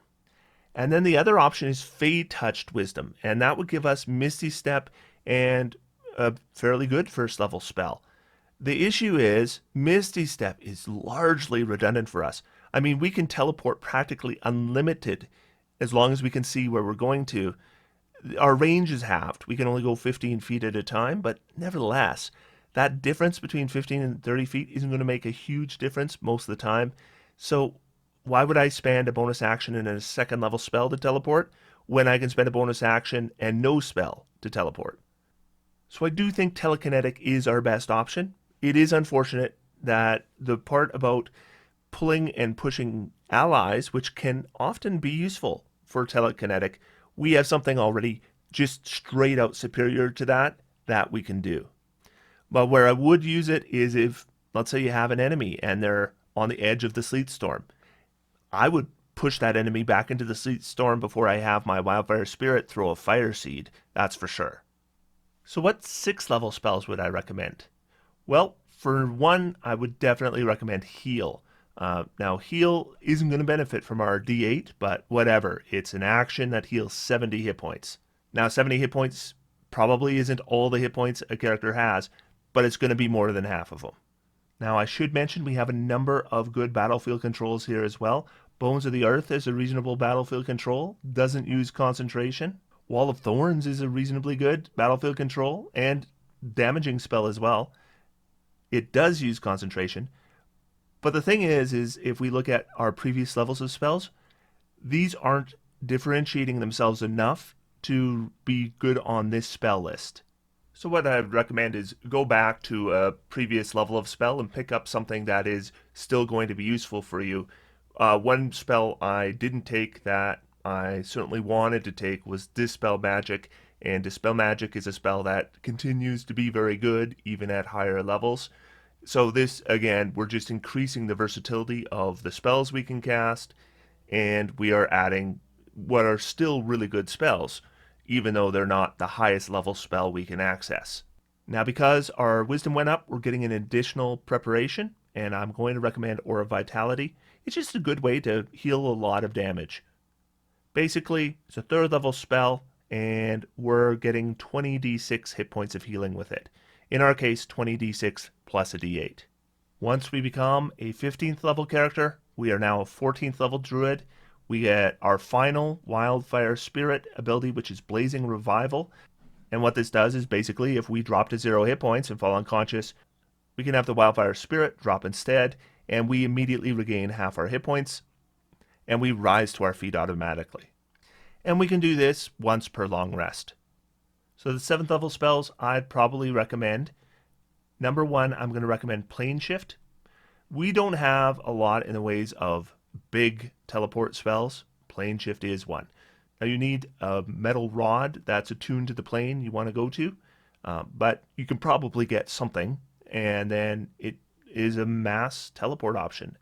And then the other option is Fade Touched Wisdom, and that would give us Misty Step and a fairly good first level spell. The issue is Misty Step is largely redundant for us. I mean, we can teleport practically unlimited as long as we can see where we're going to. Our range is halved. We can only go 15 feet at a time, but nevertheless, that difference between 15 and 30 feet isn't going to make a huge difference most of the time. So why would I spend a bonus action and a second level spell to teleport when I can spend a bonus action and no spell to teleport? So I do think Telekinetic is our best option. It is unfortunate that the part about pulling and pushing allies, which can often be useful for Telekinetic, we have something already just straight out superior to that we can do. But where I would use it is if, let's say you have an enemy and they're on the edge of the sleet storm. I would push that enemy back into the sleet storm before I have my Wildfire Spirit throw a fire seed, that's for sure. So what 6th level spells would I recommend? Well, for one, I would definitely recommend Heal. Now, Heal isn't going to benefit from our D8, but whatever. It's an action that heals 70 hit points. Now, 70 hit points probably isn't all the hit points a character has, but it's going to be more than half of them. Now, I should mention we have a number of good battlefield controls here as well. Bones of the Earth is a reasonable battlefield control, doesn't use concentration. Wall of Thorns is a reasonably good battlefield control and damaging spell as well. It does use concentration. But the thing is if we look at our previous levels of spells, these aren't differentiating themselves enough to be good on this spell list. So what I'd recommend is go back to a previous level of spell and pick up something that is still going to be useful for you. One spell I didn't take that I certainly wanted to take was Dispel Magic, and Dispel Magic is a spell that continues to be very good even at higher levels. So this, again, we're just increasing the versatility of the spells we can cast, and we are adding what are still really good spells, even though they're not the highest level spell we can access. Now, because our wisdom went up, we're getting an additional preparation, and I'm going to recommend Aura of Vitality. It's just a good way to heal a lot of damage. Basically, it's a 3rd level spell, and we're getting 20d6 hit points of healing with it. In our case, 20d6 plus a d8. Once we become a 15th level character, we are now a 14th level druid. We get our final Wildfire Spirit ability, which is Blazing Revival. And what this does is basically if we drop to 0 hit points and fall unconscious, we can have the Wildfire Spirit drop instead, and we immediately regain half our hit points, and we rise to our feet automatically. And we can do this once per long rest. So the 7th level spells I'd probably recommend. Number 1, I'm going to recommend Plane Shift. We don't have a lot in the ways of big teleport spells. Plane Shift is one. Now you need a metal rod that's attuned to the plane you want to go to, but you can probably get something, and then it is a mass teleport option.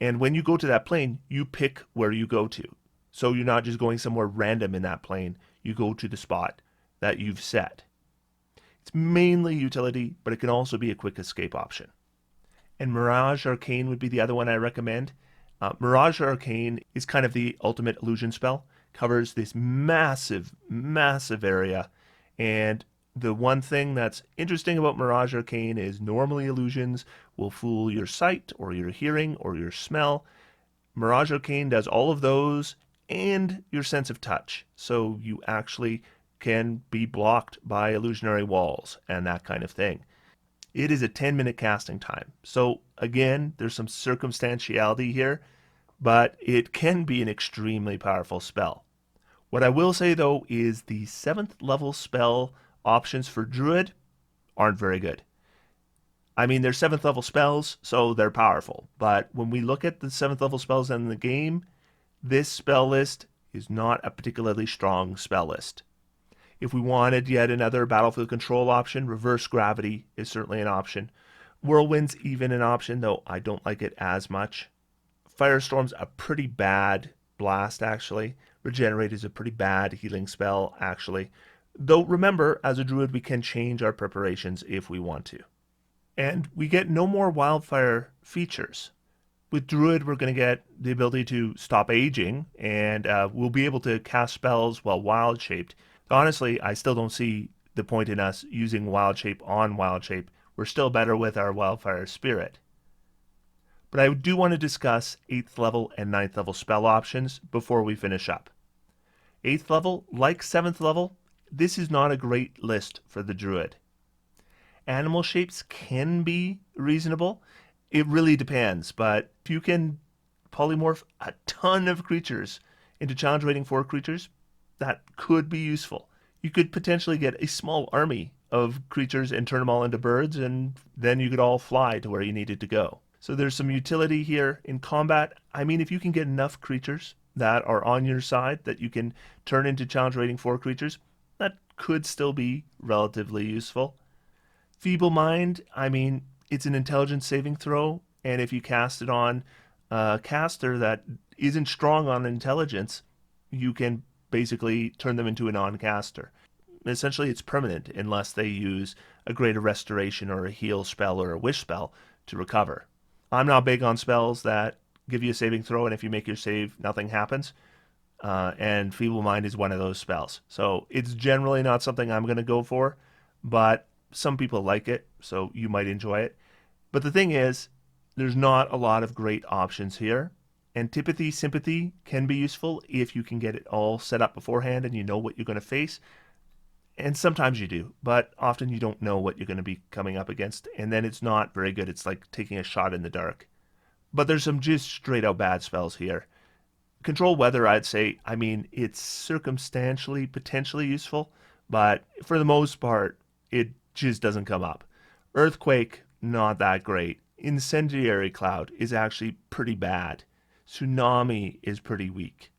And when you go to that plane, you pick where you go to. So you're not just going somewhere random in that plane. You go to the spot that you've set. It's mainly utility, but it can also be a quick escape option. And Mirage Arcane would be the other one I recommend. Mirage Arcane is kind of the ultimate illusion spell. Covers this massive, massive area, and The one thing that's interesting about Mirage Arcane is normally illusions will fool your sight or your hearing or your smell. Mirage Arcane does all of those and your sense of touch. So you actually can be blocked by illusionary walls and that kind of thing. It is a 10-minute casting time. So again, there's some circumstantiality here, but it can be an extremely powerful spell. What I will say though is the 7th level spell options for Druid aren't very good. I mean, they're 7th level spells, so they're powerful. But when we look at the 7th level spells in the game, this spell list is not a particularly strong spell list. If we wanted yet another battlefield control option, Reverse Gravity is certainly an option. Whirlwind's even an option, though I don't like it as much. Firestorm's a pretty bad blast, actually. Regenerate is a pretty bad healing spell, actually. Though remember, as a druid, we can change our preparations if we want to. And we get no more wildfire features. With druid, we're going to get the ability to stop aging, and we'll be able to cast spells while wild shaped. Honestly, I still don't see the point in us using wild shape on wild shape. We're still better with our wildfire spirit. But I do want to discuss 8th level and 9th level spell options before we finish up. 8th level, like 7th level, this is not a great list for the druid. Animal shapes can be reasonable. It really depends, but if you can polymorph a ton of creatures into challenge rating 4 creatures, that could be useful. You could potentially get a small army of creatures and turn them all into birds, and then you could all fly to where you needed to go. So there's some utility here in combat. I mean, if you can get enough creatures that are on your side that you can turn into challenge rating 4 creatures, that could still be relatively useful. Feeble Mind, I mean, it's an intelligence saving throw, and if you cast it on a caster that isn't strong on intelligence, you can basically turn them into a non-caster. Essentially, it's permanent unless they use a greater restoration or a heal spell or a wish spell to recover. I'm not big on spells that give you a saving throw, and if you make your save, nothing happens. And Feeble Mind is one of those spells. So it's generally not something I'm going to go for, but some people like it, so you might enjoy it. But the thing is, there's not a lot of great options here. Antipathy, Sympathy can be useful if you can get it all set up beforehand and you know what you're going to face. And sometimes you do, but often you don't know what you're going to be coming up against, and then it's not very good. It's like taking a shot in the dark. But there's some just straight out bad spells here. Control Weather, I'd say, I mean, it's circumstantially potentially useful, but for the most part, it just doesn't come up. Earthquake, not that great. Incendiary Cloud is actually pretty bad. Tsunami is pretty weak.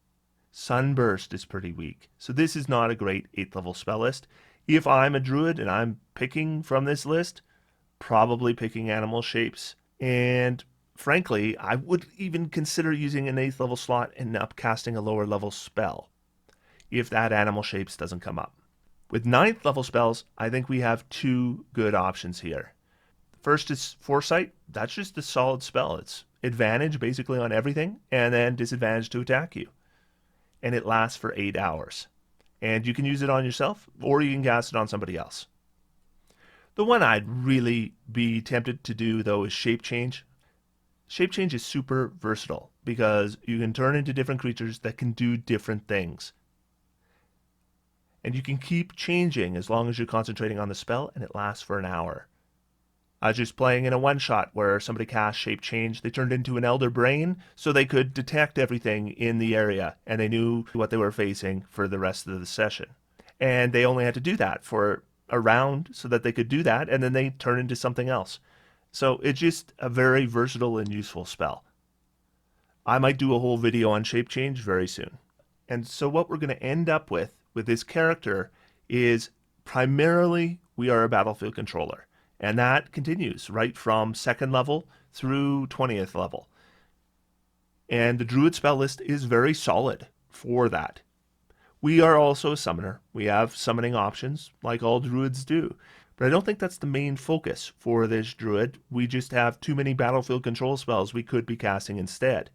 Sunburst is pretty weak. So this is not a great 8th level spell list. If I'm a druid and I'm picking from this list, probably picking animal shapes. And frankly, I would even consider using an 8th level slot and upcasting a lower level spell if that animal shapes doesn't come up. With 9th level spells, I think we have 2 good options here. First is Foresight. That's just a solid spell. It's advantage basically on everything, and then disadvantage to attack you. And it lasts for 8 hours. And you can use it on yourself, or you can cast it on somebody else. The one I'd really be tempted to do, though, is Shape Change. Shape Change is super versatile, because you can turn into different creatures that can do different things. And you can keep changing as long as you're concentrating on the spell, and it lasts for an hour. I was just playing in a one-shot where somebody cast Shape Change. They turned into an Elder Brain so they could detect everything in the area, and they knew what they were facing for the rest of the session. And they only had to do that for a round so that they could do that, and then they turn into something else. So it's just a very versatile and useful spell. I might do a whole video on Shape Change very soon. And so what we're going to end up with this character is primarily we are a battlefield controller. And that continues right from 2nd level through 20th level. And the Druid spell list is very solid for that. We are also a summoner. We have summoning options like all Druids do. But I don't think that's the main focus for this Druid. We just have too many battlefield control spells we could be casting instead.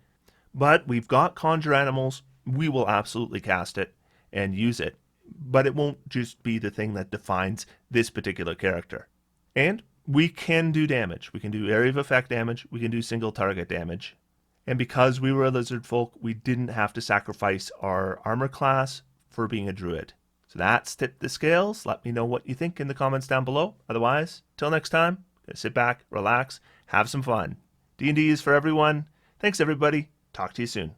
But we've got Conjure Animals. We will absolutely cast it and use it. but it won't just be the thing that defines this particular character. And we can do damage. We can do area of effect damage. We can do single target damage. And because we were a lizard folk, we didn't have to sacrifice our armor class for being a druid. So that's tipped the scales. Let me know what you think in the comments down below. Otherwise, till next time, sit back, relax, have some fun. D&D is for everyone. Thanks everybody. Talk to you soon.